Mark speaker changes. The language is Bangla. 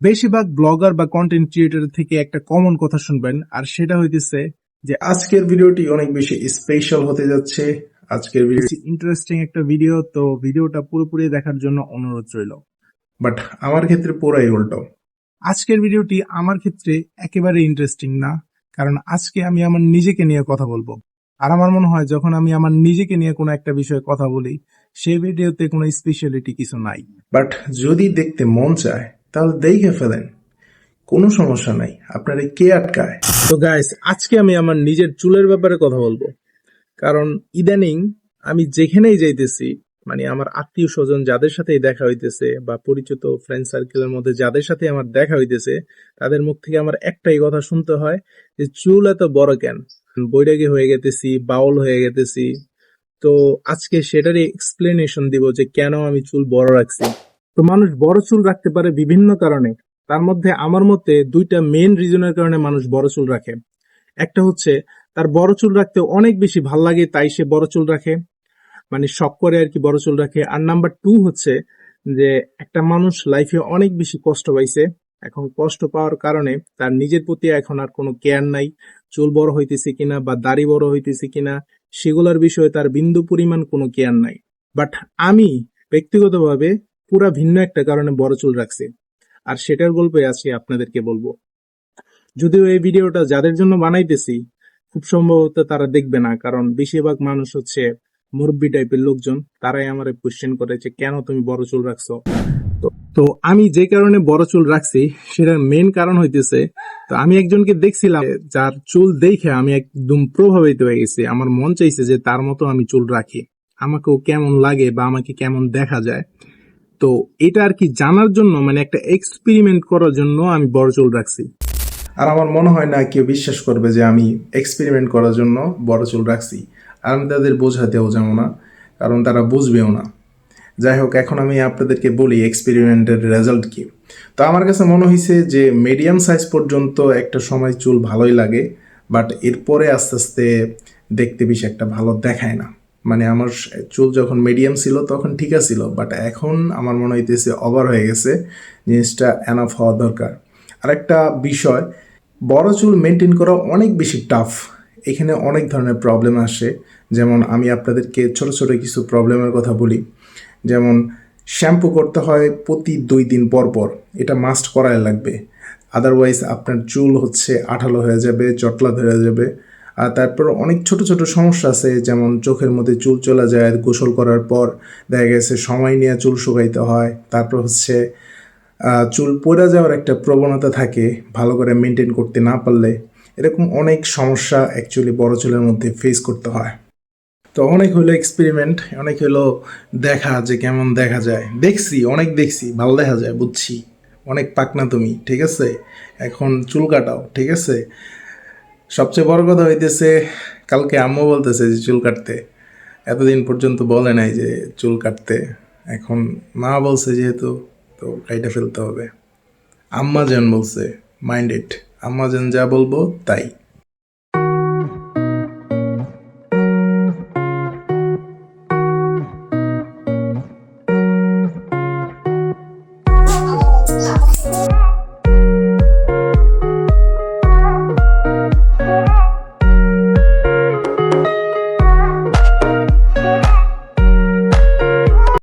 Speaker 1: বেশিরভাগ ব্লগার বা কন্টেন্ট ক্রিয়েটর থেকে একটা কমন কথা শুনবেন, আর সেটা হইতেছে যে
Speaker 2: আজকের ভিডিওটি অনেক বেশি স্পেশাল হতে যাচ্ছে। আজকের ভিডিও
Speaker 1: ইন্টারেস্টিং একটা ভিডিও, তো ভিডিওটা পুরোপুরি দেখার জন্য অনুরোধ রইল।
Speaker 2: বাট আমার ক্ষেত্রে পুরাই উল্টো।
Speaker 1: আজকের ভিডিওটি আমার ক্ষেত্রে একেবারে ইন্টারেস্টিং না, কারণ আজকে আমি আমার নিজেকে নিয়ে কথা বলবো। আর আমার মনে হয় যখন আমি আমার নিজেকে নিয়ে কোনো একটা বিষয়ে কথা বলি, সেই ভিডিওতে কোনো স্পেশালিটি কিছু নাই।
Speaker 2: বাট যদি দেখতে মন চায় তাহলে দেখে ফেলেন, কোনো সমস্যা নাই, আপনারে কে আটকায়।
Speaker 1: তো গাইস, আজকে আমি আমার নিজের চুলের ব্যাপারে কথা বলবো। কারণ ইদানিং আমি যেখানেই যাইতেছি, মানে আমার আত্মীয় স্বজন যাদের সাথেই দেখা হইতেছে বা পরিচিত ফ্রেন্ড সার্কেলের মধ্যে যাদের সাথে আমার দেখা হইতেছে, তাদের মুখ থেকে আমার একটাই কথা শুনতে হয় যে চুল এত বড় কেন, বৈরাগী হয়ে গেতেছি, বাউল হয়ে গেতেছি। তো আজকে সেটারই এক্সপ্লেনেশন দিব যে কেন আমি চুল বড় রাখছি। তো মানুষ বড় চুল রাখতে পারে বিভিন্ন কারণে। তার মধ্যে আমার মতে দুইটা মেইন রিজনের কারণে মানুষ বড় চুল রাখে। একটা হচ্ছে তার বড় চুল রাখতে অনেক বেশি ভাল লাগে, তাই সে বড় চুল রাখে, মানে শখ করে আর কি বড় চুল রাখে। আর নাম্বার টু হচ্ছে যে একটা মানুষ লাইফে অনেক বেশি কষ্ট পাইছে, এখন কষ্ট পাওয়ার কারণে তার নিজের প্রতি এখন আর কোনো কেয়ার নাই। চুল বড় হইতেছে কিনা বা দাড়ি বড় হইতেছে কিনা সেগুলোর বিষয়ে তার বিন্দু পরিমাণ কোনো কেয়ার নাই। বাট আমি ব্যক্তিগতভাবে পুরা ভিন্ন একটা কারণে বড় চুল রাখছি, আর সেটার গল্পই আজকে আপনাদেরকে বলবো। যদিও এই ভিডিওটা যাদের জন্য বানাইতেছি খুব সম্ভবত তারা দেখবে না, কারণ বেশিরভাগ মানুষ হচ্ছে মুরব্বি টাইপের লোকজন, তারাই আমার কোশ্চেন করে যে কেন তুমি বড় চুল রাখছো। তো আমি যে কারণে বড় চুল রাখছি সেটার মেন কারণ হইতেছে, তো আমি একজনকে দেখছিলাম যার চুল দেখে আমি একদম প্রভাবিত হয়ে গেছি। আমার মন চাইছে যে তার মতো আমি চুল রাখি, আমাকেও কেমন লাগে বা আমাকে কেমন দেখা যায়। তো এটা আর কি জানার জন্য, মানে একটা এক্সপেরিমেন্ট করার জন্য আমি বড় চুল রাখছি।
Speaker 2: আর আমার মনে হয় না কেউ বিশ্বাস করবে যে আমি এক্সপেরিমেন্ট করার জন্য বড় চুল রাখছি। আর আমি তাদের বোঝাতেও যাবো না, কারণ তারা বুঝবেও না। যাই হোক, এখন আমি আপনাদেরকে বলি এক্সপেরিমেন্টের রেজাল্ট কি। তো আমার কাছে মনে হয়েছে যে মিডিয়াম সাইজ পর্যন্ত একটা সময় চুল ভালোই লাগে, বাট এরপরে আস্তে আস্তে দেখতে বেশি একটা ভালো দেখায় না। মানে আমার চুল যখন মিডিয়াম ছিল তখন ঠিক আছিল, বাট এখন আমার মনে হইতেছে ওভার হয়ে গেছে, জিনিসটা এনাফ হওয়া দরকার। আরেকটা বিষয়, বড় চুল মেনটেন করা অনেক বেশি টাফ। এখানে অনেক ধরনের প্রবলেম আসে, যেমন আমি আপনাদেরকে ছোট ছোট কিছু প্রবলেমের কথা বলি। যেমন শ্যাম্পু করতে হয় প্রতি 2 দিন পর পর, এটা মাস্ট করাই লাগবে, আদারওয়াইজ আপনার চুল হচ্ছে আঠালো হয়ে যাবে, জটলা ধরে যাবে। আর তারপর অনেক ছোট ছোট সমস্যা আছে, যেমন চোখের মধ্যে চুল চলে যায় গোসল করার পর, দেখা গেছে সময় নিয়ে চুল শুকাইতে হয়। তারপর হচ্ছে চুল পড়ে যাওয়ার একটা প্রবণতা থাকে ভালো করে মেনটেন করতে না পারলে। এরকম অনেক সমস্যা অ্যাকচুয়ালি বড় চুলের মধ্যে ফেস করতে হয়। তো অনেক হলো এক্সপেরিমেন্ট, অনেক হলো দেখা যে কেমন দেখা যায়। দেখছি, অনেক দেখছি, ভালো দেখা যায়, বুঝছি। অনেক পাকনা তুমি, ঠিক আছে, এখন চুল কাটাও, ঠিক আছে। সবচেয়ে বড় কথা হইতেছে, কালকে আম্মু বলতেছে যে চুল কাটতে, এতদিন পর্যন্ত বলে নাই যে চুল কাটতে, এখন মা বলছে যেহেতু তো কাইটা ফেলতে হবে। আম্মা জান বলছে, মাইন্ড ইট, আম্মা জান যা বলবো তাই।